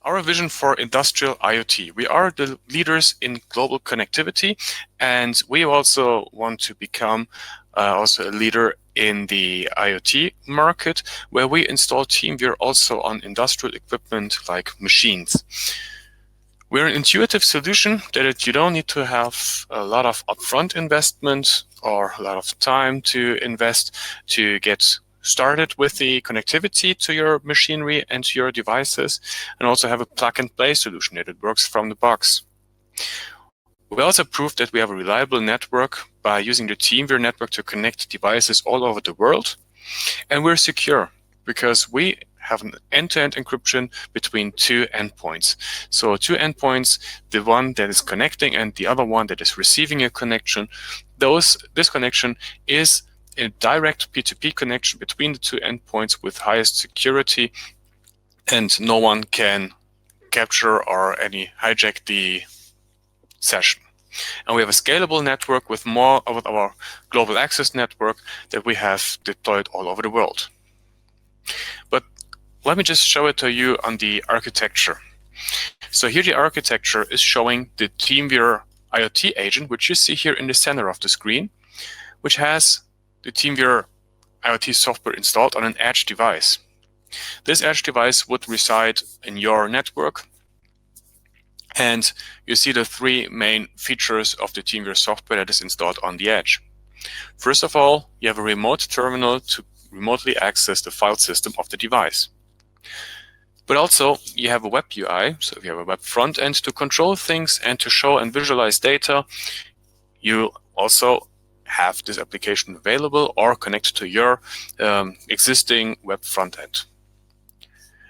Our vision for industrial IoT. We are the leaders in global connectivity, and we also want to become also a leader in the IoT market, where we install TeamViewer also on industrial equipment like machines. We're an intuitive solution that you don't need to have a lot of upfront investment or a lot of time to invest to get started with the connectivity to your machinery and to your devices, and also have a plug-and-play solution that it works from the box. We also proved that we have a reliable network by using the TeamViewer network to connect devices all over the world, and we're secure because we have an end-to-end encryption between two endpoints. So two endpoints, the one that is connecting and the other one that is receiving a connection. This connection is a direct P2P connection between the two endpoints with highest security, and no one can capture or hijack the session. And we have a scalable network with more of our global access network that we have deployed all over the world. But let me just show it to you on the architecture. So here the architecture is showing the TeamViewer IoT agent, which you see here in the center of the screen, which has the TeamViewer IoT software installed on an edge device. This edge device would reside in your network, and you see the three main features of the TeamViewer software that is installed on the edge. First of all, you have a remote terminal to remotely access the file system of the device. But also, you have a web UI, so if you have a web front end to control things and to show and visualize data, you also have this application available or connected to your existing web front end.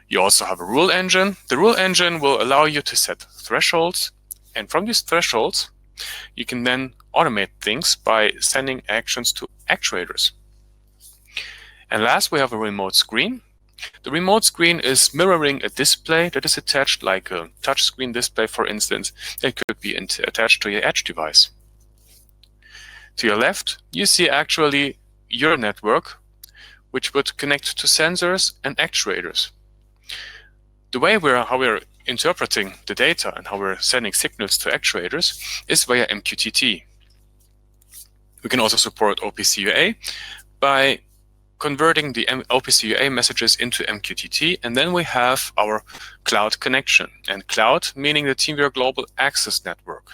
You also have a rule engine. The rule engine will allow you to set thresholds, and from these thresholds, you can then automate things by sending actions to actuators. And last, we have a remote screen. The remote screen is mirroring a display that is attached, like a touchscreen display, for instance, that could be attached to your edge device. To your left, you see actually your network, which would connect to sensors and actuators. The way how we're interpreting the data and how we're sending signals to actuators is via MQTT. We can also support OPC UA by converting the OPC UA messages into MQTT, and then we have our cloud connection, and cloud meaning the TeamViewer Global Access Network.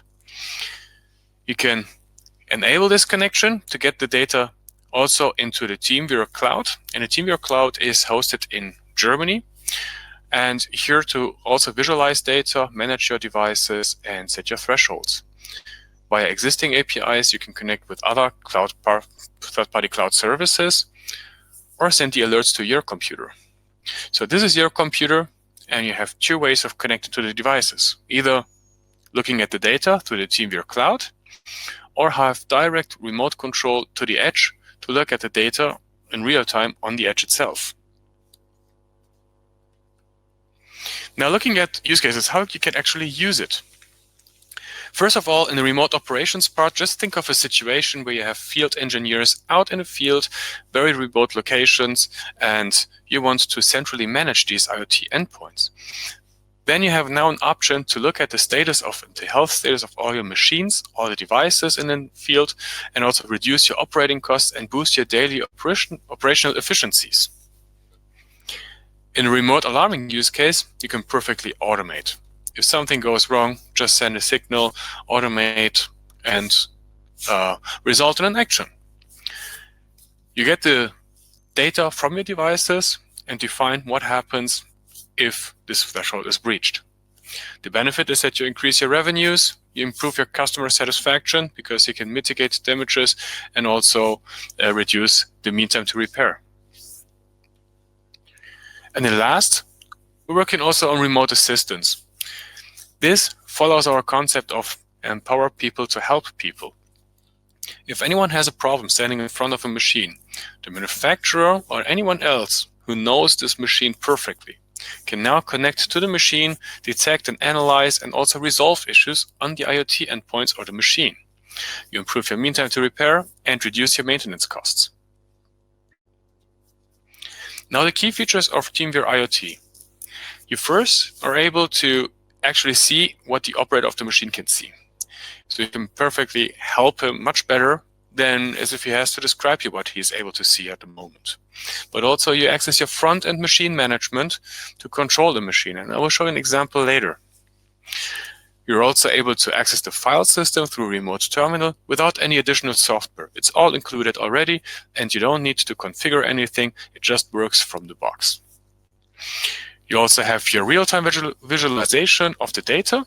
You can enable this connection to get the data also into the TeamViewer Cloud, and the TeamViewer Cloud is hosted in Germany, and here to also visualize data, manage your devices, and set your thresholds. Via existing APIs, you can connect with other third-party cloud services or send the alerts to your computer. So this is your computer, and you have two ways of connecting to the devices, either looking at the data through the TeamViewer Cloud, or have direct remote control to the edge to look at the data in real time on the edge itself. Now, looking at use cases, how you can actually use it. First of all, in the remote operations part, just think of a situation where you have field engineers out in the field, very remote locations, and you want to centrally manage these IoT endpoints. Then you have now an option to look at the health status of all your machines, all the devices in the field, and also reduce your operating costs and boost your daily operational efficiencies. In a remote alarming use case, you can perfectly automate. If something goes wrong, just send a signal, automate, and result in an action. You get the data from your devices and define what happens if this threshold is breached. The benefit is that you increase your revenues, you improve your customer satisfaction because you can mitigate damages and also reduce the mean time to repair. And then last, we're working also on remote assistance. This follows our concept of empower people to help people. If anyone has a problem standing in front of a machine, the manufacturer or anyone else who knows this machine perfectly can now connect to the machine, detect and analyze, and also resolve issues on the IoT endpoints or the machine. You improve your mean time to repair and reduce your maintenance costs. Now, the key features of TeamViewer IoT. You first are able to actually see what the operator of the machine can see. So you can perfectly help him much better than as if he has to describe you what he is able to see at the moment. But also you access your front-end machine management to control the machine, and I will show you an example later. You're also able to access the file system through remote terminal without any additional software. It's all included already, and you don't need to configure anything. It just works from the box. You also have your real-time visualization of the data,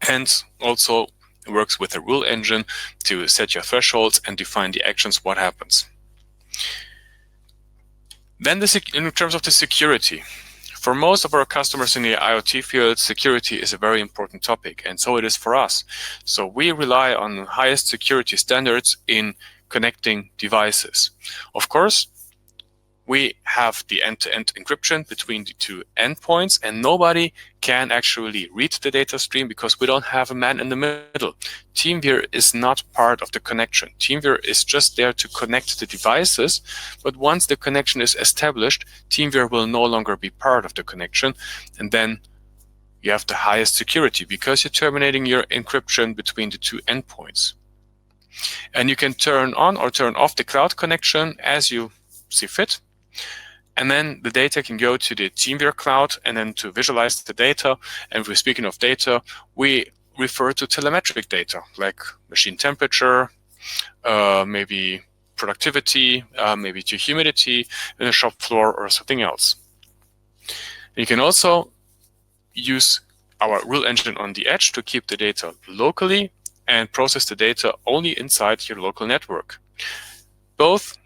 and also works with a rule engine to set your thresholds and define the actions, what happens. Then in terms of the security. For most of our customers in the IoT field, security is a very important topic, and so it is for us. So we rely on the highest security standards in connecting devices. Of course, we have the end-to-end encryption between the two endpoints, and nobody can actually read the data stream because we don't have a man in the middle. TeamViewer is not part of the connection. TeamViewer is just there to connect the devices, but once the connection is established, TeamViewer will no longer be part of the connection, and then you have the highest security because you're terminating your encryption between the two endpoints. And you can turn on or turn off the cloud connection as you see fit. And then the data can go to the TeamViewer cloud, and then to visualize the data. And if we're speaking of data, we refer to telemetric data like machine temperature, maybe productivity, maybe to humidity in the shop floor or something else. You can also use our rule engine on the edge to keep the data locally and process the data only inside your local network. Both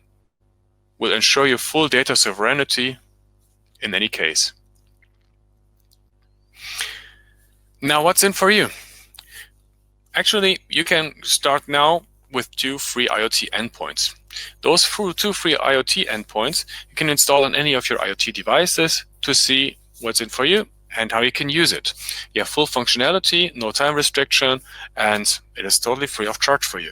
will ensure you full data sovereignty in any case. Now, what's in for you? Actually, you can start now with 2 free IoT endpoints. Those 2 free IoT endpoints you can install on any of your IoT devices to see what's in for you and how you can use it. You have full functionality, no time restriction, and it is totally free of charge for you.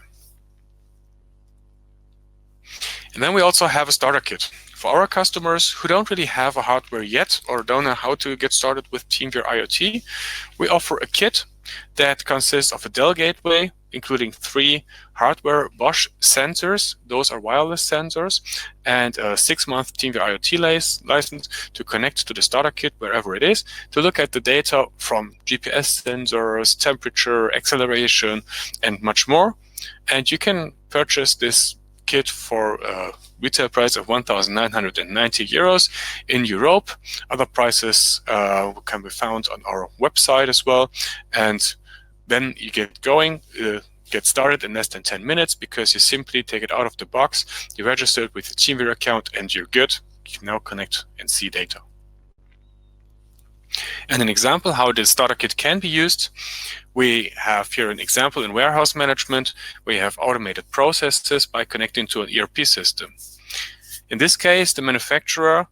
And then we also have a starter kit. For our customers who don't really have a hardware yet or don't know how to get started with TeamViewer IoT, we offer a kit that consists of a Dell gateway, including 3 hardware Bosch sensors. Those are wireless sensors, and a 6-month TeamViewer IoT license to connect to the starter kit wherever it is, to look at the data from GPS sensors, temperature, acceleration, and much more. And you can purchase this kit for a retail price of 1,990 euros in Europe. Other prices can be found on our website as well. And then you get going, get started in less than 10 minutes because you simply take it out of the box, you register it with your TeamViewer account, and you're good. You can now connect and see data. And an example how this starter kit can be used, we have here an example in warehouse management. We have automated processes by connecting to an ERP system. In this case, the manufacturer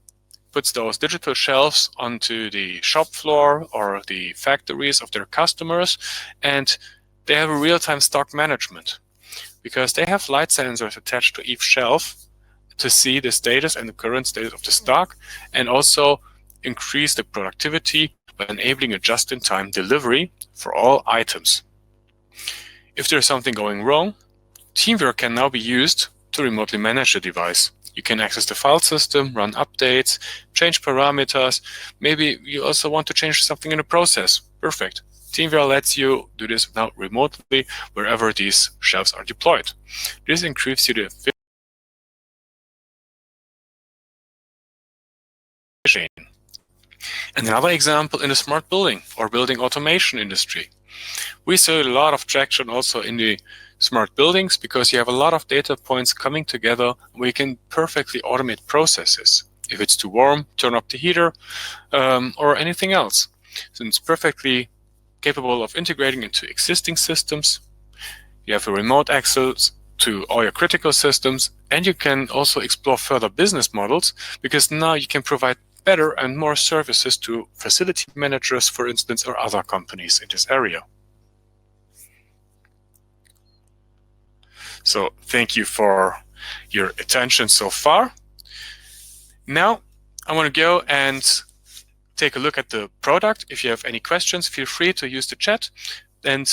puts those digital shelves onto the shop floor or the factories of their customers, and they have a real-time stock management because they have light sensors attached to each shelf to see the status and the current status of the stock, and also increase the productivity by enabling a just-in-time delivery for all items. If there's something going wrong, TeamViewer can now be used to remotely manage the device. You can access the file system, run updates, change parameters. Maybe you also want to change something in the process. Perfect. TeamViewer lets you do this now remotely wherever these shelves are deployed. This increases you the efficiency. And another example in the smart building or building automation industry. We see a lot of traction also in the smart buildings because you have a lot of data points coming together where you can perfectly automate processes. If it's too warm, turn up the heater or anything else. So it's perfectly capable of integrating into existing systems. You have a remote access to all your critical systems, and you can also explore further business models because now you can provide better and more services to facility managers, for instance, or other companies in this area. So thank you for your attention so far. Now I want to go and take a look at the product. If you have any questions, feel free to use the chat and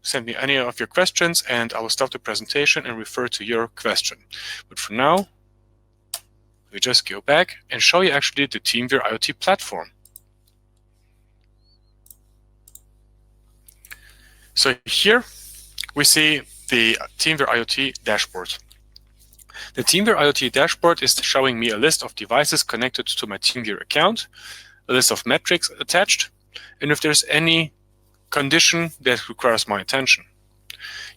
send me any of your questions, and I will stop the presentation and refer to your question. But for now, we just go back and show you actually the TeamViewer IoT platform. So here we see the TeamViewer IoT dashboard. The TeamViewer IoT dashboard is showing me a list of devices connected to my TeamViewer account, a list of metrics attached, and if there's any condition that requires my attention.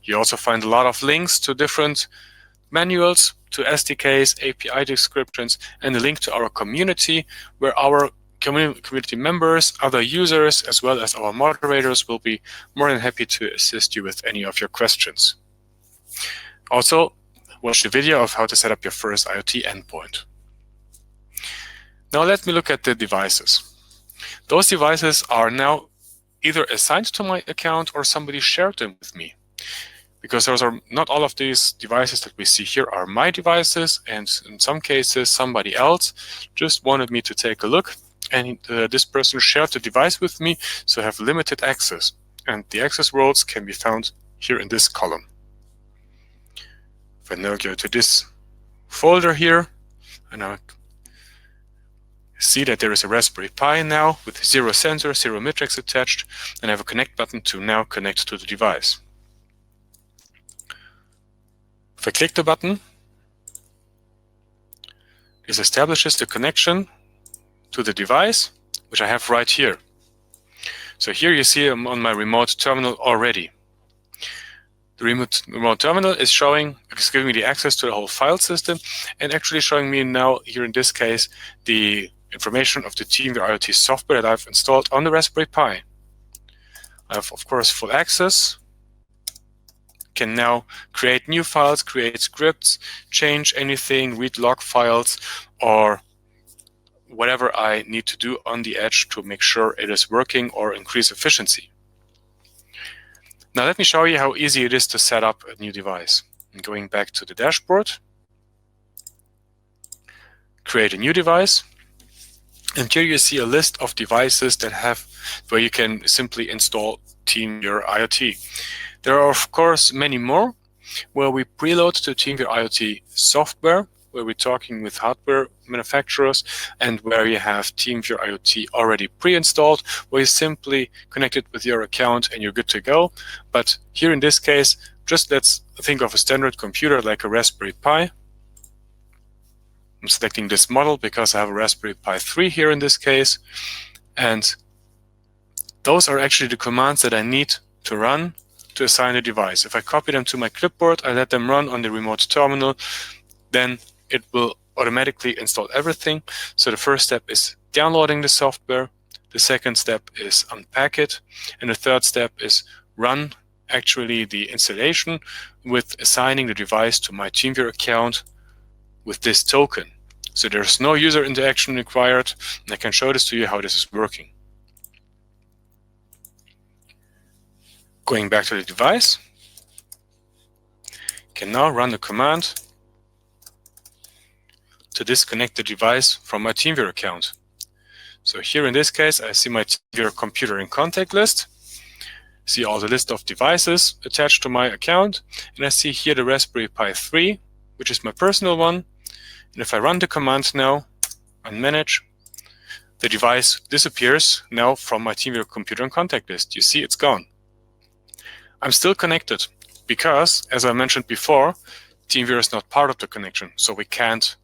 You also find a lot of links to different manuals, to SDKs, API descriptions, and a link to our community, where our community members, other users, as well as our moderators will be more than happy to assist you with any of your questions. Also, watch the video of how to set up your first IoT endpoint. Now let me look at the devices. Those devices are now either assigned to my account or somebody shared them with me. Because those are not all of these devices that we see here are my devices, and in some cases somebody else just wanted me to take a look, and this person shared the device with me, so I have limited access. And the access roles can be found here in this column. If I now go to this folder here, and I see that there is a Raspberry Pi now with 0 sensor, 0 metrics attached, and I have a connect button to now connect to the device. If I click the button, this establishes the connection to the device, which I have right here. So here you see I'm on my remote terminal already. The remote terminal is giving me the access to the whole file system, and actually showing me now, here in this case, the information of the TeamViewer IoT software that I've installed on the Raspberry Pi. I have, of course, full access. Can now create new files, create scripts, change anything, read log files, or whatever I need to do on the edge to make sure it is working or increase efficiency. Now let me show you how easy it is to set up a new device. I'm going back to the dashboard, create a new device, and here you see a list of devices where you can simply install TeamViewer IoT. There are, of course, many more where we preload to TeamViewer IoT software, where we're talking with hardware manufacturers, and where you have TeamViewer IoT already pre-installed, where you simply connect it with your account and you're good to go. But here in this case, just let's think of a standard computer like a Raspberry Pi. I'm selecting this model because I have a Raspberry Pi 3 here in this case, and those are actually the commands that I need to run to assign a device. If I copy them to my clipboard, I let them run on the remote terminal, then it will automatically install everything. So the first step is downloading the software, the second step is unpack it, and the third step is run actually the installation with assigning the device to my TeamViewer account with this token. So there's no user interaction required, and I can show this to you how this is working. Going back to the device, can now run the command to disconnect the device from my TeamViewer account. So here in this case, I see my TeamViewer computer in contact list, see all the list of devices attached to my account, and I see here the Raspberry Pi 3, which is my personal one. And if I run the command now and manage, the device disappears now from my TeamViewer computer in contact list. You see it's gone. I'm still connected because, as I mentioned before, TeamViewer is not part of the connection, so we can't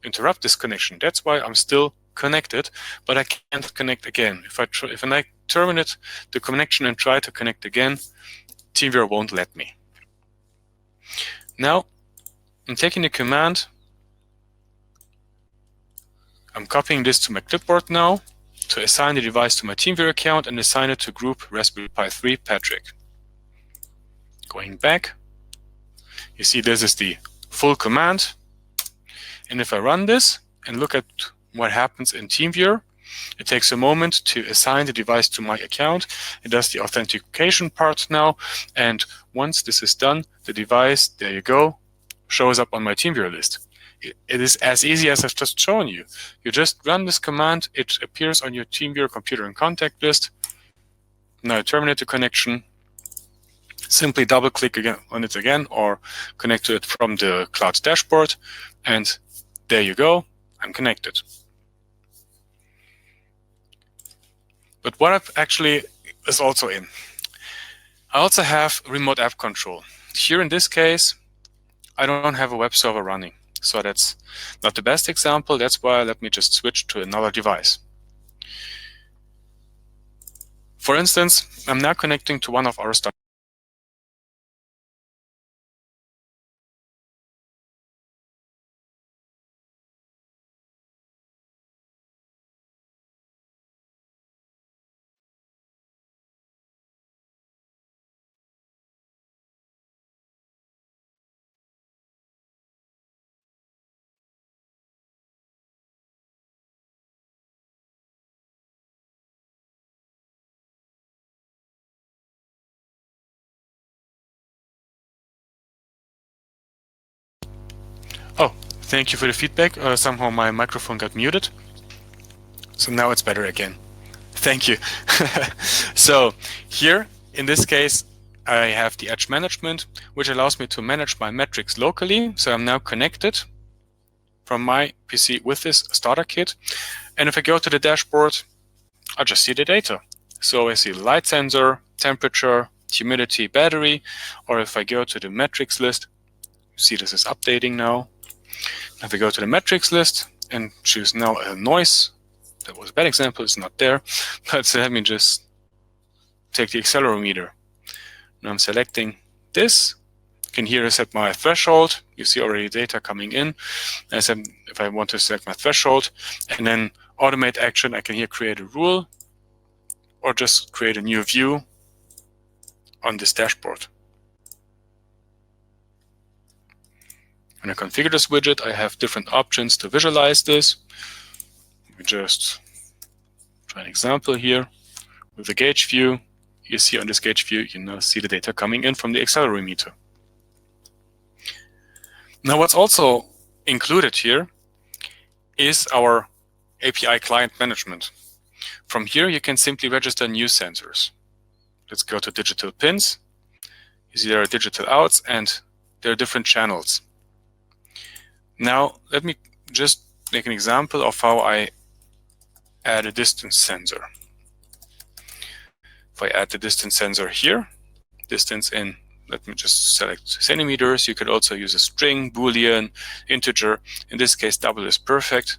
interrupt this connection. That's why I'm still connected, but I can't connect again. If I terminate the connection and try to connect again, TeamViewer won't let me. Now, I'm taking the command. I'm copying this to my clipboard now to assign the device to my TeamViewer account and assign it to group Raspberry Pi 3 Patrick. Going back, you see this is the full command. And if I run this and look at what happens in TeamViewer, it takes a moment to assign the device to my account. It does the authentication part now. And once this is done, the device, there you go, shows up on my TeamViewer list. It is as easy as I've just shown you. You just run this command, it appears on your TeamViewer computer and contact list. Now you terminate the connection, simply double click again on it again or connect to it from the cloud dashboard, and there you go, I'm connected. But what I've actually is also in, I also have remote app control. Here in this case, I don't have a web server running, so that's not the best example. That's why let me just switch to another device. For instance, I'm now connecting to one of our standard. Oh, thank you for the feedback. Somehow my microphone got muted. So now it's better again. Thank you. So here, in this case, I have the edge management, which allows me to manage my metrics locally. So I'm now connected from my PC with this starter kit. And if I go to the dashboard, I just see the data. So I see light sensor, temperature, humidity, battery, or if I go to the metrics list, you see this is updating now. If I go to the metrics list and choose now a noise, that was a bad example, it's not there, but so let me just take the accelerometer. Now I'm selecting this. You can here set my threshold. You see already data coming in. I said if I want to select my threshold and then automate action, I can here create a rule or just create a new view on this dashboard. When I configure this widget, I have different options to visualize this. We just try an example here with the gauge view. You see on this gauge view, you now see the data coming in from the accelerometer. Now what's also included here is our API client management. From here, you can simply register new sensors. Let's go to digital pins. You see there are digital outs and there are different channels. Now, let me just make an example of how I add a distance sensor. If I add the distance sensor here, distance in, let me just select centimeters. You could also use a string, Boolean, integer. In this case, double is perfect.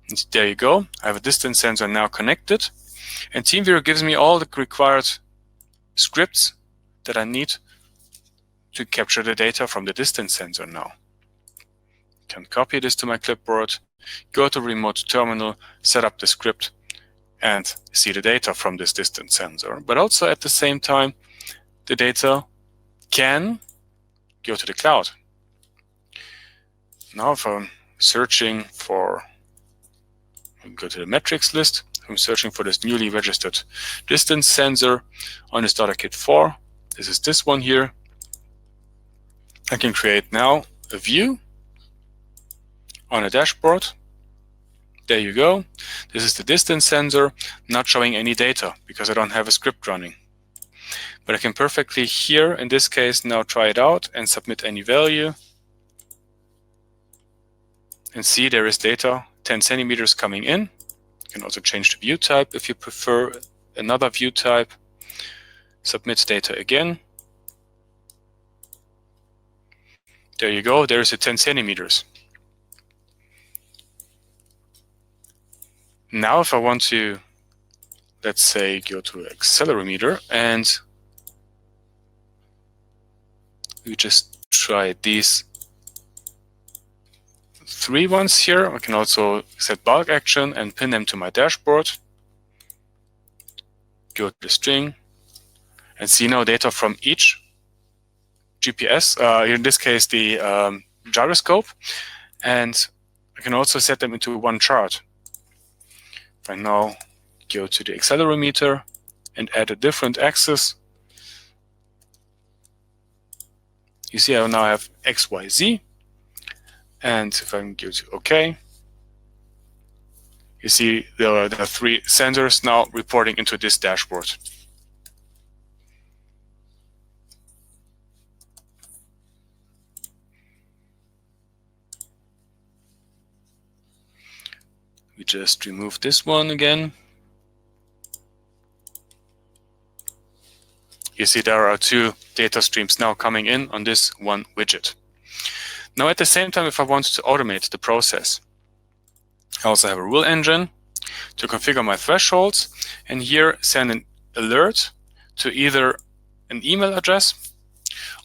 And there you go. I have a distance sensor now connected. And TeamViewer gives me all the required scripts that I need to capture the data from the distance sensor now. Can copy this to my clipboard, go to remote terminal, set up the script, and see the data from this distance sensor. But also at the same time, the data can go to the cloud. Now if I'm searching for, go to the metrics list, I'm searching for this newly registered distance sensor on the starter kit 4. This is this one here. I can create now a view on a dashboard. There you go. This is the distance sensor, not showing any data because I don't have a script running. But I can perfectly here, in this case, now try it out and submit any value. And see there is data, 10 centimeters coming in. You can also change the view type if you prefer another view type. Submit data again. There you go, there is a 10 centimeters. Now if I want to, let's say, go to accelerometer and we just try these 3 ones here. I can also set bulk action and pin them to my dashboard. Go to the string and see now data from each GPS, in this case the gyroscope, and I can also set them into one chart. If I now go to the accelerometer and add a different axis, you see I now have X, Y, Z, And if I can go to OK, you see there are 3 sensors now reporting into this dashboard. We just remove this one again. You see there are 2 data streams now coming in on this one widget. Now at the same time, if I want to automate the process, I also have a rule engine to configure my thresholds, and here send an alert to either an email address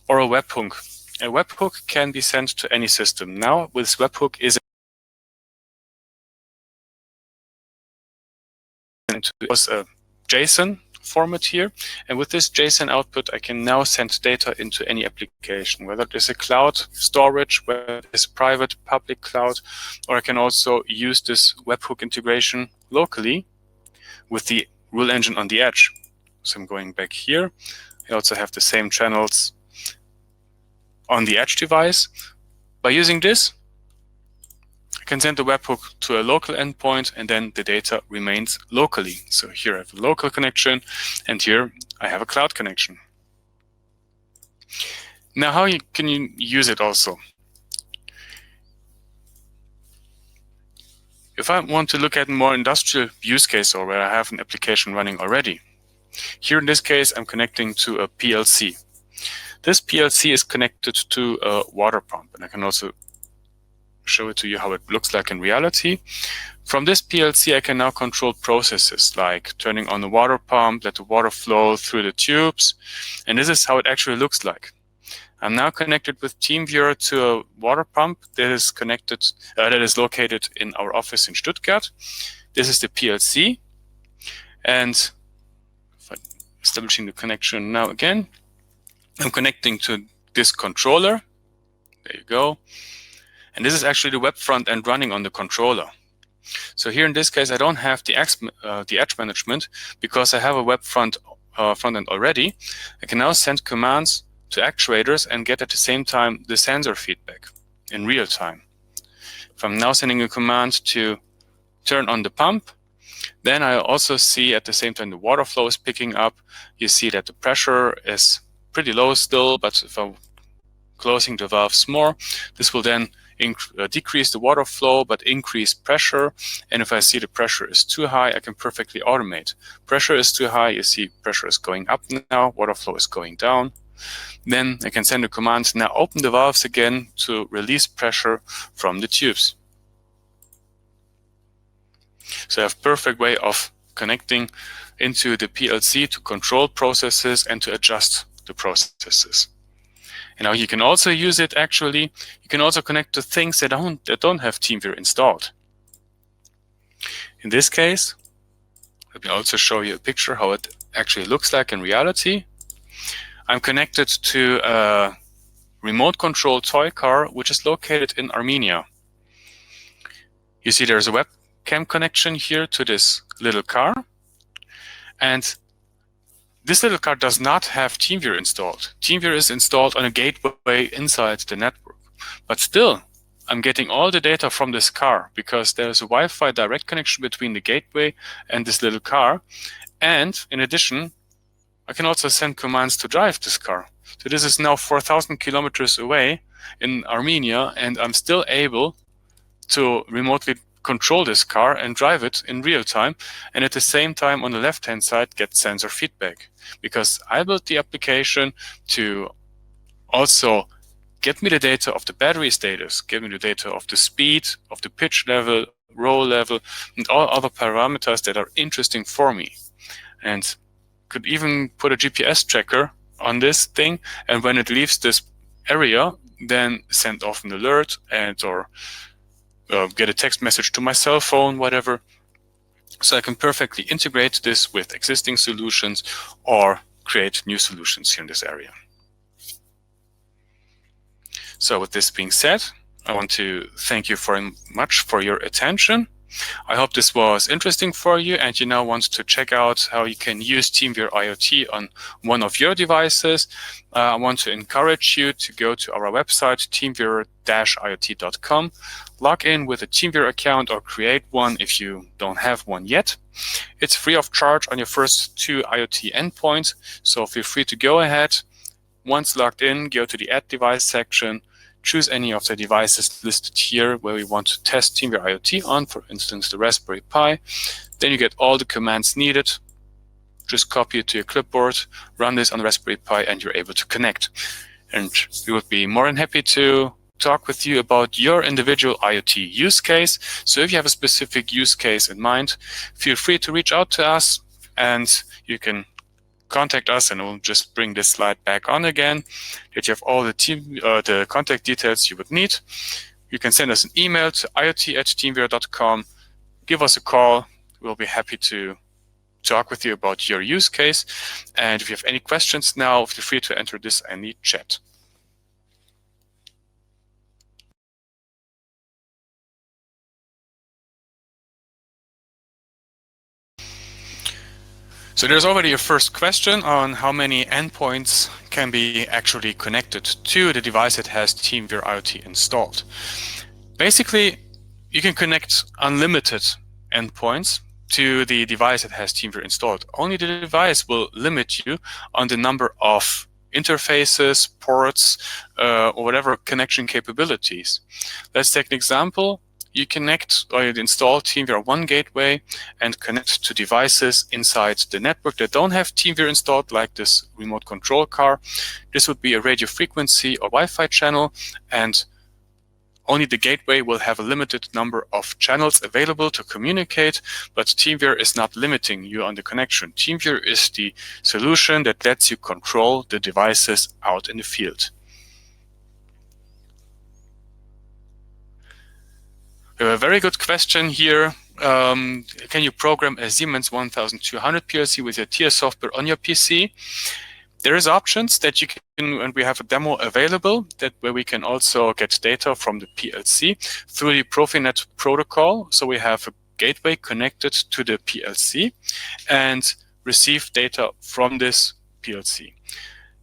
or a webhook. A webhook can be sent to any system. Now with webhook is into a JSON format here, and with this JSON output I can now send data into any application, whether it is a cloud storage, whether it is private public cloud, or I can also use this webhook integration locally with the rule engine on the edge. So I'm going back here. I also have the same channels on the edge device. By using this, I can send the webhook to a local endpoint, and then the data remains locally. So here I have a local connection, and here I have a cloud connection. Now, how can you use it also? If I want to look at a more industrial use case, or where I have an application running already, here in this case I'm connecting to a PLC. This PLC is connected to a water pump, and I can also show it to you how it looks like in reality. From this PLC I can now control processes like turning on the water pump, let the water flow through the tubes, and this is how it actually looks like. I'm now connected with TeamViewer to a water pump that is connected, that is located in our office in Stuttgart. This is the PLC, and if I'm establishing the connection now again, I'm connecting to this controller. There you go. And this is actually the web front end running on the controller. So here in this case, I don't have the edge management because I have a web front end already. I can now send commands to actuators and get at the same time the sensor feedback in real time. If I'm now sending a command to turn on the pump, then I also see at the same time the water flow is picking up. You see that the pressure is pretty low still, but if I'm closing the valves more, this will then decrease the water flow but increase pressure. And if I see the pressure is too high, I can perfectly automate. Pressure is too high, you see pressure is going up now, water flow is going down. Then I can send a command, now open the valves again to release pressure from the tubes. So I have a perfect way of connecting into the PLC to control processes and to adjust the processes. And now you can also use it actually, you can also connect to things that don't have TeamViewer installed. In this case, let me also show you a picture how it actually looks like in reality. I'm connected to a remote control toy car, which is located in Armenia. You see there's a webcam connection here to this little car. And this little car does not have TeamViewer installed. TeamViewer is installed on a gateway inside the network. But still, I'm getting all the data from this car because there's a Wi-Fi direct connection between the gateway and this little car. And in addition, I can also send commands to drive this car. So this is now 4,000 kilometers away in Armenia, and I'm still able to remotely control this car and drive it in real time, and at the same time on the left hand side get sensor feedback, because I built the application to also get me the data of the battery status, give me the data of the speed, of the pitch level, roll level, and all other parameters that are interesting for me. And could even put a GPS tracker on this thing, and when it leaves this area, then send off an alert and or get a text message to my cell phone, whatever. So I can perfectly integrate this with existing solutions or create new solutions here in this area. So with this being said, I want to thank you very much for your attention. I hope this was interesting for you and you now want to check out how you can use TeamViewer IoT on one of your devices. I want to encourage you to go to our website, teamviewer-iot.com, log in with a TeamViewer account or create one if you don't have one yet. It's free of charge on your first 2 IoT endpoints, so feel free to go ahead. Once logged in, go to the Add Device section, choose any of the devices listed here where we want to test TeamViewer IoT on, for instance, the Raspberry Pi. Then you get all the commands needed. Just copy it to your clipboard, run this on the Raspberry Pi, and you're able to connect. And we would be more than happy to talk with you about your individual IoT use case. So if you have a specific use case in mind, feel free to reach out to us, and you can contact us, and we'll just bring this slide back on again, that you have all the contact details you would need. You can send us an email to iot@teamviewer.com, give us a call. We'll be happy to talk with you about your use case. And if you have any questions now, feel free to enter this in the chat. So there's already a first question on how many endpoints can be actually connected to the device that has TeamViewer IoT installed. Basically, you can connect unlimited endpoints to the device that has TeamViewer installed. Only the device will limit you on the number of interfaces, ports, or whatever connection capabilities. Let's take an example. You connect or you install TeamViewer 1 gateway and connect to devices inside the network that don't have TeamViewer installed, like this remote control car. This would be a radio frequency or Wi-Fi channel, and only the gateway will have a limited number of channels available to communicate, but TeamViewer is not limiting you on the connection. TeamViewer is the solution that lets you control the devices out in the field. We have a very good question here. Can you program a Siemens 1200 PLC with your TIA software on your PC? There is options that you can, and we have a demo available where we can also get data from the PLC through the Profinet protocol. So we have a gateway connected to the PLC and receive data from this PLC.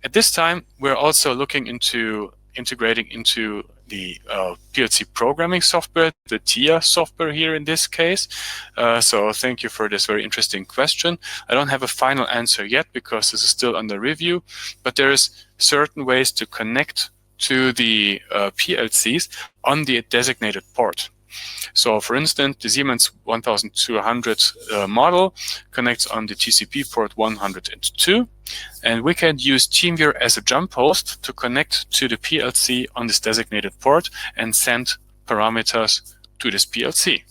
At this time, we're also looking into integrating into the PLC programming software, the TIA software here in this case. So thank you for this very interesting question. I don't have a final answer yet because this is still under review, but there's certain ways to connect to the PLCs on the designated port. So for instance, the Siemens 1200 model connects on the TCP port 102, and we can use TeamViewer as a jump host to connect to the PLC on this designated port and send parameters to this PLC.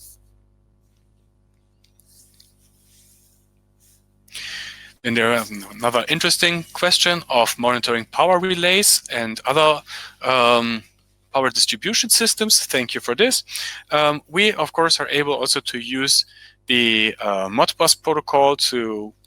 Then there is another interesting question of monitoring power relays and other power distribution systems. Thank you for this. We, of course, are able also to use the Modbus protocol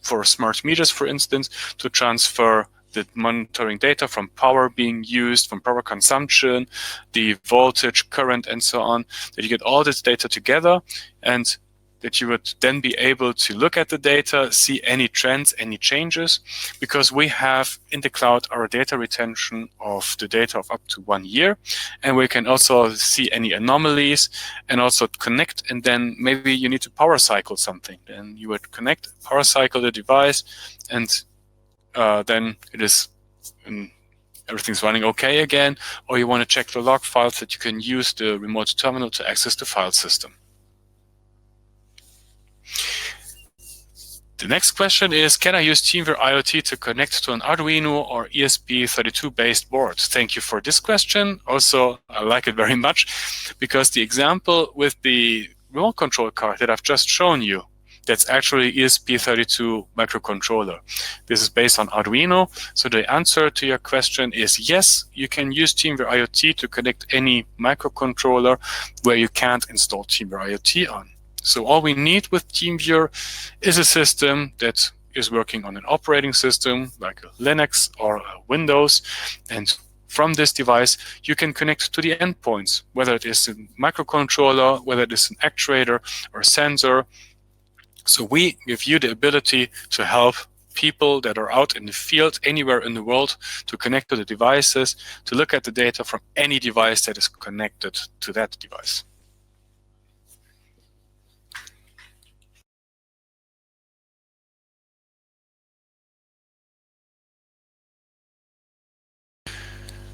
for smart meters, for instance, to transfer the monitoring data from power being used, from power consumption, the voltage, current, and so on, that you get all this data together, and that you would then be able to look at the data, see any trends, any changes, because we have in the cloud our data retention of the data of up to 1 year, and we can also see any anomalies and also connect, and then maybe you need to power cycle something. Then you would connect, power cycle the device, and then it is everything's running okay again, or you want to check the log files that you can use the remote terminal to access the file system. The next question is, can I use TeamViewer IoT to connect to an Arduino or ESP32 based board? Thank you for this question. Also, I like it very much because the example with the remote control card that I've just shown you, that's actually ESP32 microcontroller. This is based on Arduino. So the answer to your question is yes, you can use TeamViewer IoT to connect any microcontroller where you can't install TeamViewer IoT on. So all we need with TeamViewer is a system that is working on an operating system like Linux or Windows, and from this device, you can connect to the endpoints, whether it is a microcontroller, whether it is an actuator or sensor. So we give you the ability to help people that are out in the field anywhere in the world to connect to the devices, to look at the data from any device that is connected to that device.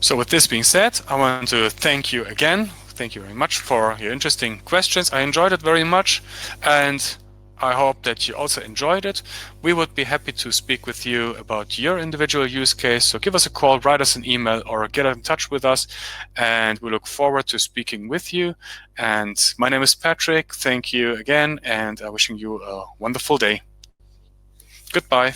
So with this being said, I want to thank you again. Thank you very much for your interesting questions. I enjoyed it very much, and I hope that you also enjoyed it. We would be happy to speak with you about your individual use case. So give us a call, write us an email, or get in touch with us, and we look forward to speaking with you. And my name is Patrick. Thank you again, and I'm wishing you a wonderful day. Goodbye.